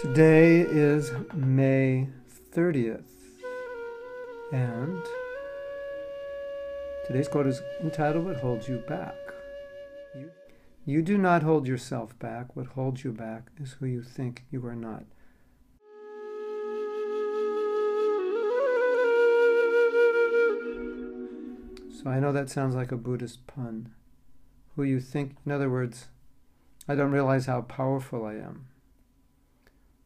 Today is May 30th, and today's quote is entitled, "What Holds You Back?" You do not hold yourself back. What holds you back is who you think you are not. So I know that sounds like a Buddhist pun. Who you think, in other words, I don't realize how powerful I am.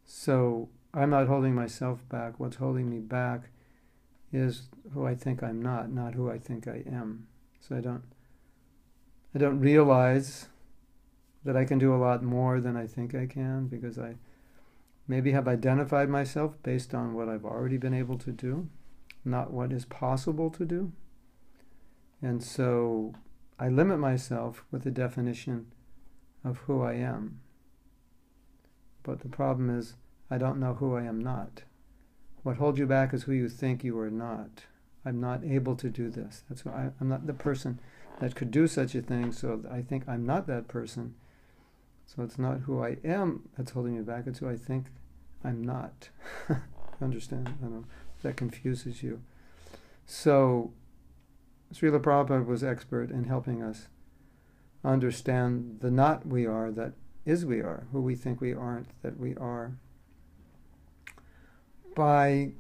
So I'm not holding myself back. What's holding me back is who I think I'm not who I think I am. So I don't realize that I can do a lot more than I think I can, because I maybe have identified myself based on what I've already been able to do, not what is possible to do. And so I limit myself with the definition of who I am. But the problem is, I don't know who I am not. What holds you back is who you think you are not. I'm not able to do this. That's why I'm not the person that could do such a thing, so I think I'm not that person. So it's not who I am that's holding me back, it's who I think I'm not. Understand? I don't know if that confuses you. So Srila Prabhupada was expert in helping us understand the not we are that is we are, who we think we aren't that we are, by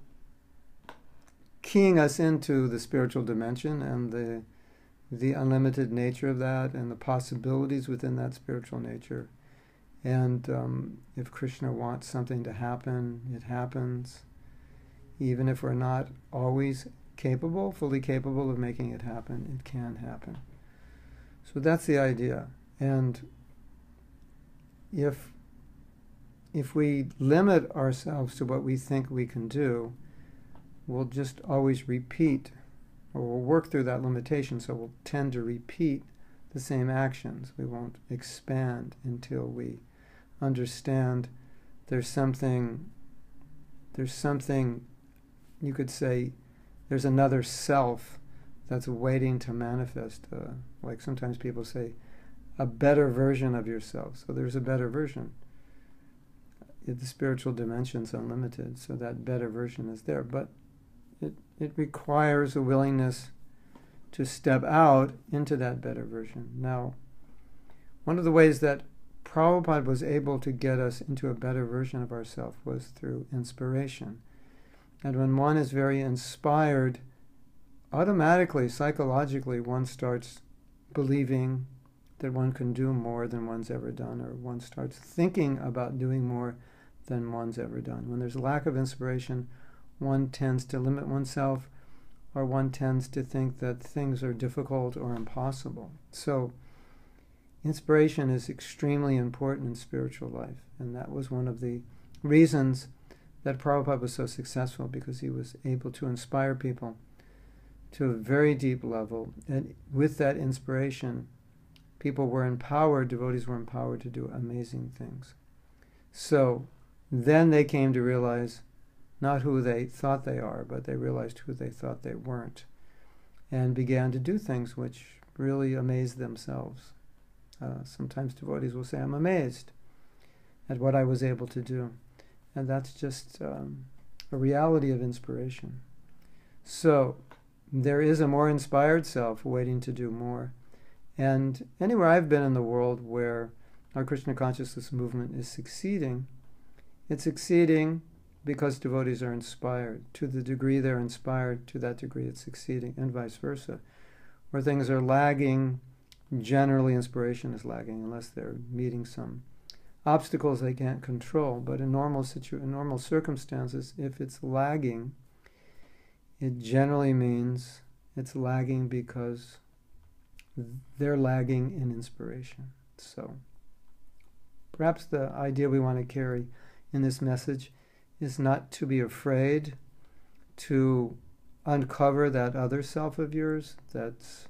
keying us into the spiritual dimension and the unlimited nature of that and the possibilities within that spiritual nature. And if Krishna wants something to happen, it happens, even if we're not always fully capable of making it happen, it can happen. So that's the idea. And if we limit ourselves to what we think we can do, we'll just always repeat, or we'll work through that limitation, so we'll tend to repeat the same actions. We won't expand until we understand there's something, you could say, there's another self that's waiting to manifest. Like sometimes people say, a better version of yourself. So there's a better version. The spiritual dimension's unlimited, so that better version is there. But it requires a willingness to step out into that better version. Now, one of the ways that Prabhupada was able to get us into a better version of ourselves was through inspiration. And when one is very inspired, automatically, psychologically, one starts believing that one can do more than one's ever done, or one starts thinking about doing more than one's ever done. When there's a lack of inspiration, one tends to limit oneself, or one tends to think that things are difficult or impossible. So inspiration is extremely important in spiritual life, and that was one of the reasons that Prabhupada was so successful, because he was able to inspire people to a very deep level. And with that inspiration, people were empowered, devotees were empowered to do amazing things. So then they came to realize not who they thought they are, but they realized who they thought they weren't, and began to do things which really amazed themselves. Sometimes devotees will say, I'm amazed at what I was able to do. And that's just a reality of inspiration. So there is a more inspired self waiting to do more. And anywhere I've been in the world where our Krishna consciousness movement is succeeding, it's succeeding because devotees are inspired. To the degree they're inspired, to that degree it's succeeding, and vice versa. Where things are lagging, generally inspiration is lagging, unless they're meeting some obstacles they can't control. But in normal circumstances, if it's lagging, it generally means it's lagging because they're lagging in inspiration. So perhaps the idea we want to carry in this message is not to be afraid to uncover that other self of yours that's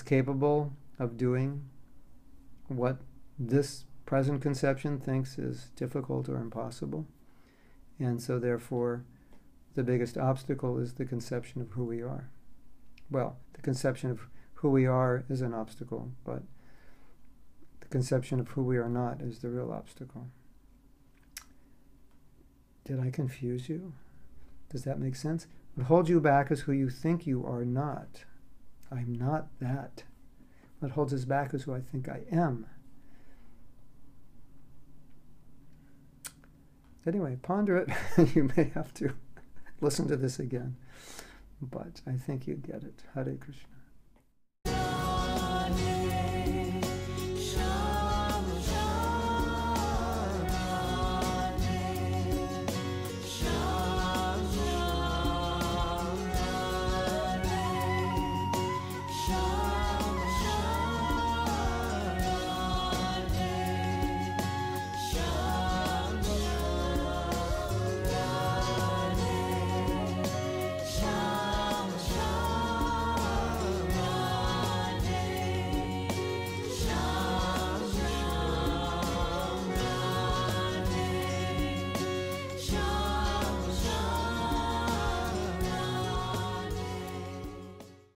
capable of doing what this present conception thinks is difficult or impossible. And so therefore, the biggest obstacle is the conception of who we are. Well, the conception of who we are is an obstacle, but the conception of who we are not is the real obstacle. Did I confuse you? Does that make sense? What holds you back is who you think you are not. I'm not that. What holds us back is who I think I am. Anyway, ponder it. You may have to listen to this again. But I think you get it. Hare Krishna.